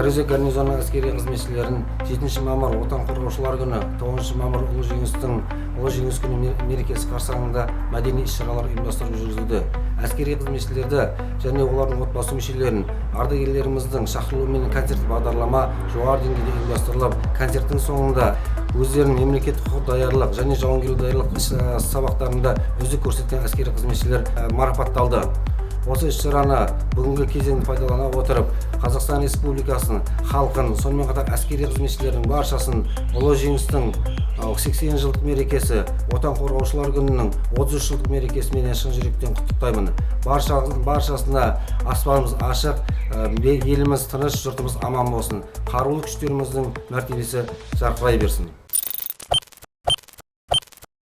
Сарыөзек гарнизоны әскери қызметшілерін 7 мамыр отан қорғаушылар күні, 9 мамыр ұлы жеңіс күні мерекесі қарсаңында мәдени іс-шаралар ұйымдастырылып жүргізілді. Әскери қызметшілерді және олардың отбасы мүшелерін ардагерлеріміздің шақырылуымен концерттік бағдарлама жоғары деңгейде ұйымдастырылып, концерттің соңында өздерінің мемлекеттік құқық даярлық және жауынгерлік даярлық сабақтарында үздік көрсеткен әскери қызметшілер марапатталды. Осы іс-шараны бүгінгі кезеңді пайдалана отырып, Қазақстан Республикасының халқын, сонымен қатар әскери қызметшілердің баршасын ұлы жеңістің 80 жылдық мерекесі, отан қорғаушылар күнінің 33 жылдық мерекесімен шын жүректен құттықтаймын. Баршасына аспанымыз ашық, еліміз тыныш, жұртымыз аман болсын. Қарулы күштеріміздің мәртебесі жарқырай берсін.